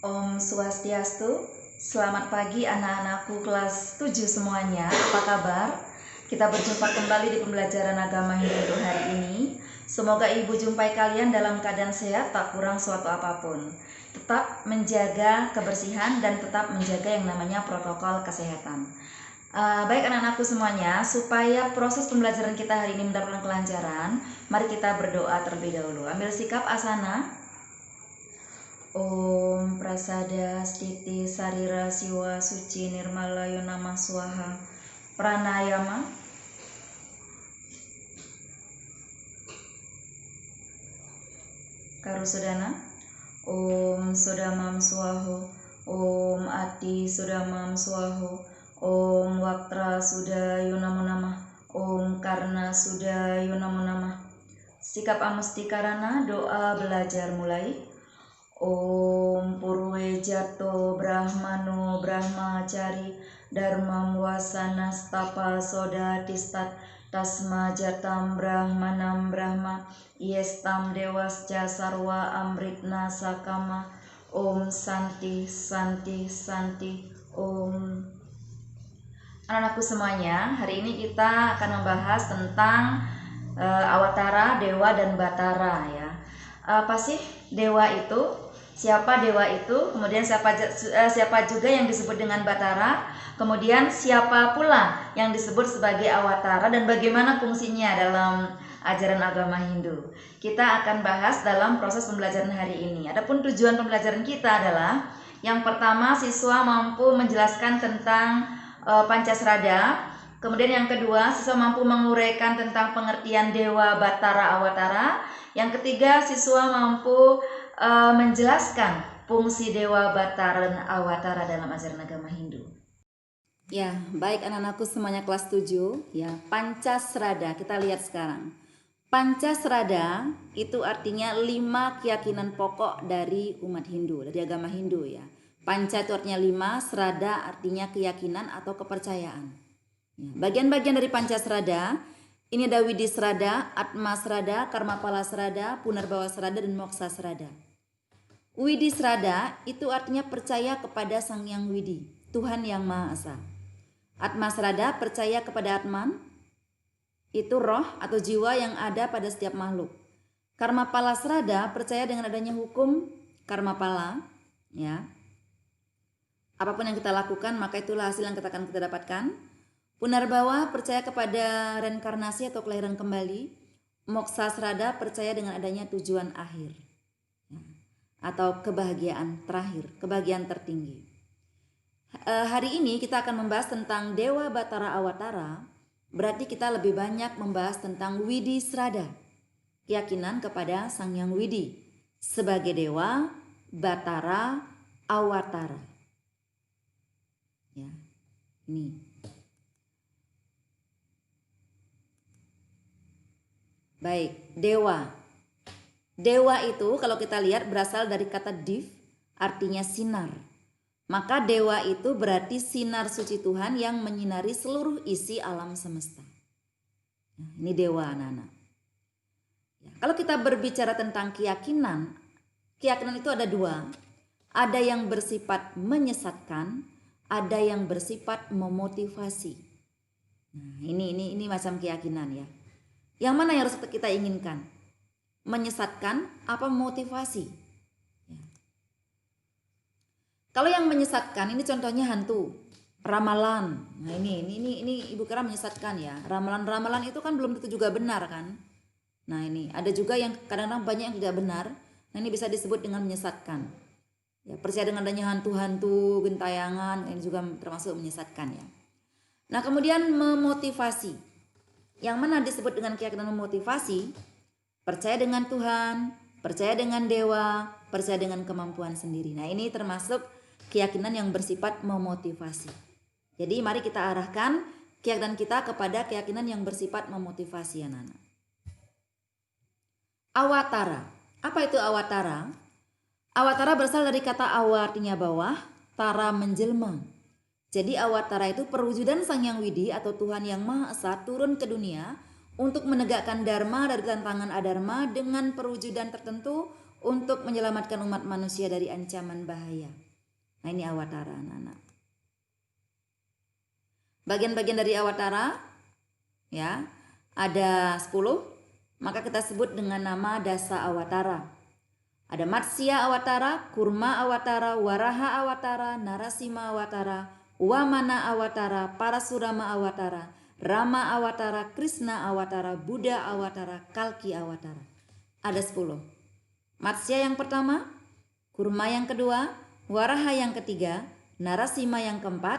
Om Swastiastu, selamat pagi anak-anakku kelas 7 semuanya, apa kabar? Kita berjumpa kembali di pembelajaran agama Hindu hari ini. Semoga ibu jumpai kalian dalam keadaan sehat, tak kurang suatu apapun. Tetap menjaga kebersihan dan tetap menjaga yang namanya protokol kesehatan. Baik anak-anakku semuanya, supaya proses pembelajaran kita hari ini mendapatkan kelancaran, mari kita berdoa terlebih dahulu. Ambil sikap asana. Om Prasada Stiti Sarira Siwa Suci Nirmala Yonama Swaha Pranayama. Karusudana. Om Sudamam Swaho. Om Ati Sudamam Swaho. Om Waktra Suda Yonamo Namah. Om Karna Suda Yonamo Namah. Sikap amustikarana, doa belajar mulai. Om Purwe Jato Brahmano Brahmacari Dharmam Wasana Stapa Soda Tistat Tasma Jatam Brahmanam Brahma Yestam Dewasca Sarwa Amritna Sakama. Om Santi Santi Santi Om. Anak-anakku semuanya, hari ini kita akan membahas tentang Awatara, Dewa, dan Batara ya. Apa sih Dewa itu? Siapa Dewa itu? Kemudian siapa juga yang disebut dengan Batara? Kemudian siapa pula yang disebut sebagai Awatara dan bagaimana fungsinya dalam ajaran agama Hindu? Kita akan bahas dalam proses pembelajaran hari ini. Adapun tujuan pembelajaran kita adalah yang pertama, siswa mampu menjelaskan tentang Pancasrada. Kemudian yang kedua, siswa mampu menguraikan tentang pengertian Dewa, Batara, Awatara. Yang ketiga, siswa mampu menjelaskan fungsi Dewa, Batara, dan Awatara dalam ajaran agama Hindu. Ya, baik anak-anakku semuanya kelas 7 ya, Pancasrada kita lihat sekarang. Pancasrada itu artinya 5 keyakinan pokok dari umat Hindu, dari agama Hindu ya. Panca itu artinya 5, Srada artinya keyakinan atau kepercayaan. Ya, bagian-bagian dari Pancasrada ini ada Widisrada, Atmasrada, Karmapala Srada, Punarbawa Srada, dan Moksa Srada. Widisrada itu artinya percaya kepada Sang Yang Widi, Tuhan Yang Maha Esa. Atmasrada percaya kepada Atman, itu roh atau jiwa yang ada pada setiap makhluk. Karmapala Srada percaya dengan adanya hukum Karmapala, ya. Apapun yang kita lakukan maka itulah hasil yang kita akan kita dapatkan. Punarbawa percaya kepada reinkarnasi atau kelahiran kembali. Moksa Srada percaya dengan adanya tujuan akhir atau kebahagiaan terakhir, kebahagiaan tertinggi. Hari ini kita akan membahas tentang Dewa, Batara, Awatara. Berarti kita lebih banyak membahas tentang Widisrada, keyakinan kepada Sang Yang Widi sebagai Dewa, Batara, Awatara. Ya, ini. Baik, Dewa. Dewa itu kalau kita lihat berasal dari kata div, artinya sinar. Maka dewa itu berarti sinar suci Tuhan yang menyinari seluruh isi alam semesta. Nah, ini dewa anak-anak. Ya, kalau kita berbicara tentang keyakinan itu ada 2. Ada yang bersifat menyesatkan, ada yang bersifat memotivasi. Nah, ini macam keyakinan ya. Yang mana yang harus kita inginkan? Menyesatkan apa motivasi? Ya. Kalau yang menyesatkan ini contohnya hantu, ramalan. Nah ini ibu kira menyesatkan ya. Ramalan itu kan belum tentu juga benar kan. Nah ini ada juga yang kadang-kadang banyak yang tidak benar. Nah ini bisa disebut dengan menyesatkan. Ya, percaya dengan adanya hantu-hantu, gentayangan, ini juga termasuk menyesatkan ya. Nah kemudian memotivasi. Yang mana disebut dengan keyakinan memotivasi? Percaya dengan Tuhan, percaya dengan dewa, percaya dengan kemampuan sendiri. Nah ini termasuk keyakinan yang bersifat memotivasi. Jadi mari kita arahkan keyakinan kita kepada keyakinan yang bersifat memotivasi anak-anak. Awatara. Apa itu awatara? Awatara berasal dari kata awa artinya bawah, tara menjelma. Jadi awatara itu perwujudan Sang Yang Widi atau Tuhan Yang Maha Esa turun ke dunia untuk menegakkan dharma dari tantangan adharma dengan perwujudan tertentu untuk menyelamatkan umat manusia dari ancaman bahaya. Nah, ini Awatara, anak-anak. Bagian-bagian dari Awatara ya, ada 10, maka kita sebut dengan nama Dasa Awatara. Ada Matsya Awatara, Kurma Awatara, Waraha Awatara, Narasima Awatara, Wamana Awatara, Parasurama Awatara, Rama Awatara, Krishna Awatara, Buddha Awatara, Kalki Awatara. Ada 10. Matsya yang pertama, Kurma yang kedua, Waraha yang ketiga, Narasima yang keempat,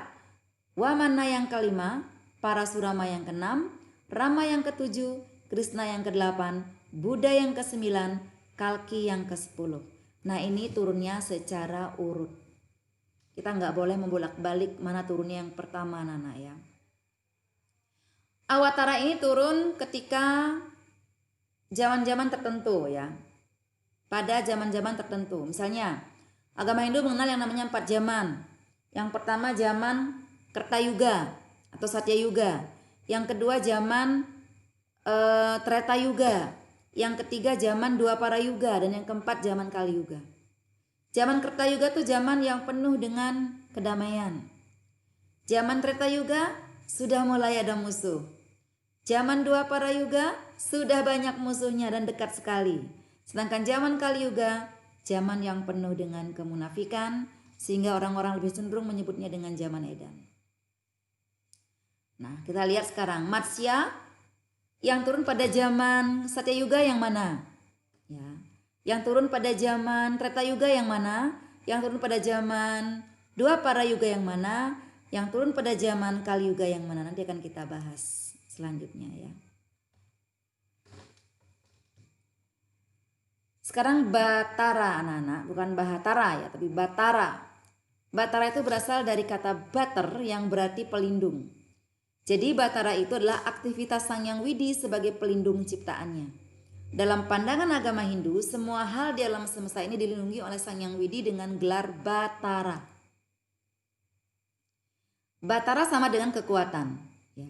Wamana yang kelima, Parasurama yang keenam, Rama yang ketujuh, Krishna yang kedelapan, Buddha yang kesembilan, Kalki yang ke-10. Nah, ini turunnya secara urut. Kita nggak boleh membolak-balik mana turunnya yang pertama, Nana ya. Awatara ini turun ketika zaman-zaman tertentu ya. Pada zaman-zaman tertentu. Misalnya, agama Hindu mengenal yang namanya 4 zaman. Yang pertama zaman Kertayuga atau Satyayuga. Yang kedua zaman Treta Yuga. Yang ketiga zaman Dwapara Yuga, dan yang keempat zaman Kali Yuga. Zaman Kertayuga itu zaman yang penuh dengan kedamaian. Zaman Treta Yuga sudah mulai ada musuh. Zaman Dwapara Yuga sudah banyak musuhnya dan dekat sekali. Sedangkan zaman Kali Yuga, zaman yang penuh dengan kemunafikan, sehingga orang-orang lebih cenderung menyebutnya dengan zaman edan. Nah, kita lihat sekarang Matsya yang turun pada zaman Satyayuga yang mana? Ya. Yang turun pada zaman Treta Yuga yang mana? Yang turun pada zaman Dwapara Yuga yang mana? Yang turun pada zaman Kali Yuga yang mana? Nanti akan kita bahas selanjutnya ya. Sekarang Batara, anak-anak, bukan Bahatara ya, tapi Batara. Batara itu berasal dari kata bater yang berarti pelindung. Jadi Batara itu adalah aktivitas Sang Hyang Widi sebagai pelindung ciptaannya. Dalam pandangan agama Hindu, semua hal di alam semesta ini dilindungi oleh Sang Hyang Widi dengan gelar Batara. Batara sama dengan kekuatan. Ya.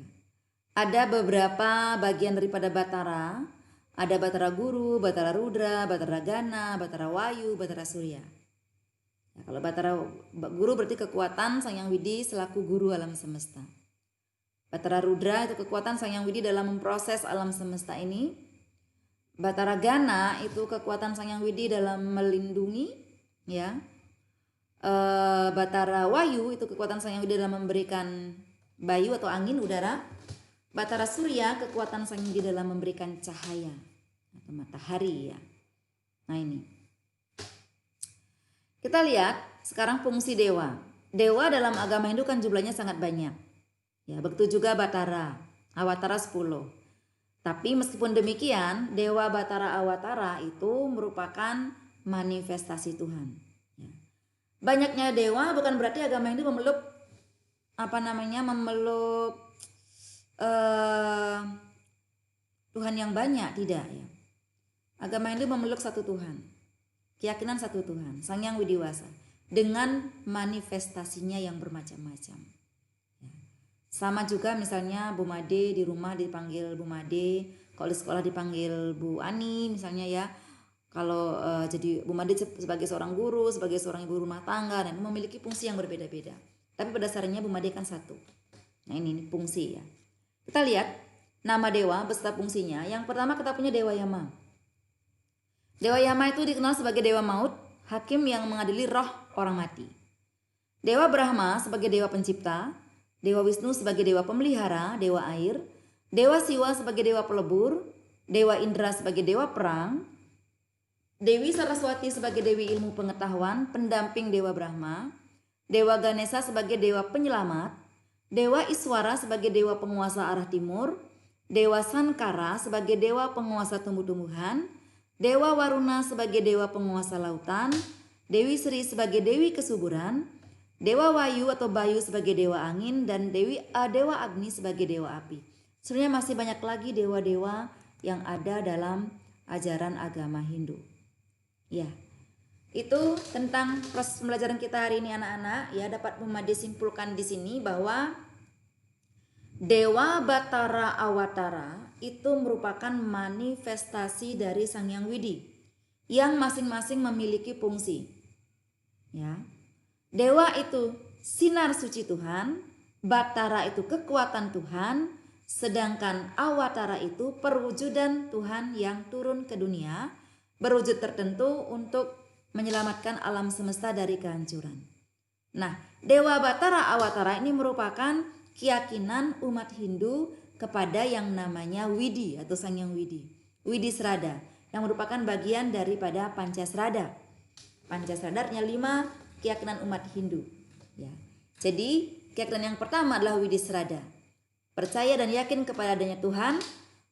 Ada beberapa bagian daripada Batara. Ada Batara Guru, Batara Rudra, Batara Gana, Batara Wayu, Batara Surya. Ya, kalau Batara Guru berarti kekuatan Sang Hyang Widi selaku guru alam semesta. Batara Rudra itu kekuatan Sang Hyang Widi dalam memproses alam semesta ini. Batara Gana itu kekuatan Sang Hyang Widi dalam melindungi, ya. Batara Wayu itu kekuatan Sang Hyang Widi dalam memberikan bayu atau angin udara. Batara Surya kekuatan Sang Hyang Widi dalam memberikan cahaya atau matahari ya. Nah, ini. Kita lihat sekarang fungsi dewa. Dewa dalam agama Hindu kan jumlahnya sangat banyak. Ya, begitu juga Batara, Awatara 10. Tapi meskipun demikian, Dewa Batara Awatara itu merupakan manifestasi Tuhan. Ya. Banyaknya dewa bukan berarti agama Hindu memeluk Tuhan yang banyak, tidak ya. Agama Hindu memeluk satu Tuhan. Keyakinan satu Tuhan, Sang Hyang Widiwasa, dengan manifestasinya yang bermacam-macam. Sama juga misalnya Bu Made di rumah dipanggil Bu Made, kalau di sekolah dipanggil Bu Ani misalnya ya. Kalau jadi Bu Made sebagai seorang guru, sebagai seorang ibu rumah tangga, dan memiliki fungsi yang berbeda-beda. Tapi pada dasarnya Bu Made kan satu. Nah, ini fungsi ya. Kita lihat nama dewa beserta fungsinya. Yang pertama kita punya Dewa Yama. Dewa Yama itu dikenal sebagai dewa maut, hakim yang mengadili roh orang mati. Dewa Brahma sebagai dewa pencipta, Dewa Wisnu sebagai dewa pemelihara, dewa air, Dewa Siwa sebagai dewa pelebur, Dewa Indra sebagai dewa perang, Dewi Saraswati sebagai dewi ilmu pengetahuan, pendamping Dewa Brahma, Dewa Ganesha sebagai dewa penyelamat, Dewa Iswara sebagai dewa penguasa arah timur, Dewa Sankara sebagai dewa penguasa tumbuh-tumbuhan, Dewa Waruna sebagai dewa penguasa lautan, Dewi Sri sebagai dewi kesuburan, Dewa Wayu atau Bayu sebagai dewa angin, dan Dewa Agni sebagai dewa api. Sebenarnya masih banyak lagi dewa-dewa yang ada dalam ajaran agama Hindu. Ya, itu tentang proses pembelajaran kita hari ini anak-anak. Ya, dapat simpulkan di sini bahwa Dewa Batara Awatara itu merupakan manifestasi dari Sang Hyang Widi. yang masing-masing memiliki fungsi. Ya. Dewa itu sinar suci Tuhan, Batara itu kekuatan Tuhan, sedangkan Awatara itu perwujudan Tuhan yang turun ke dunia, berwujud tertentu untuk menyelamatkan alam semesta dari kehancuran. Nah, Dewa Batara Awatara ini merupakan keyakinan umat Hindu kepada yang namanya Widi atau Sang Hyang Widi, Widi Srada, yang merupakan bagian daripada Pancasrada. Pancasrada artinya 5 keyakinan umat Hindu. Ya. Jadi keyakinan yang pertama adalah Widi Srada, percaya dan yakin kepada adanya Tuhan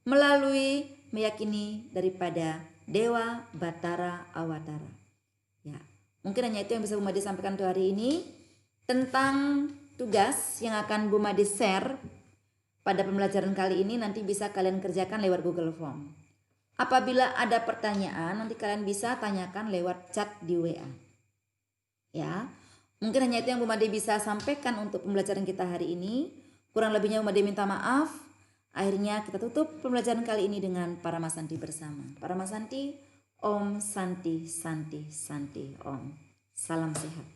melalui meyakini daripada Dewa Batara Awatara. Ya, mungkin hanya itu yang bisa Bu Made sampaikan untuk hari ini tentang tugas yang akan Bu Made share pada pembelajaran kali ini. Nanti bisa kalian kerjakan lewat Google Form. Apabila ada pertanyaan, nanti kalian bisa tanyakan lewat chat di WA. Ya, mungkin hanya itu yang Bu Made bisa sampaikan untuk pembelajaran kita hari ini. Kurang lebihnya Bu Made minta maaf. Akhirnya kita tutup pembelajaran kali ini dengan Paramasanti bersama. Paramasanti, Om Santi Santi Santi Om. Salam sehat.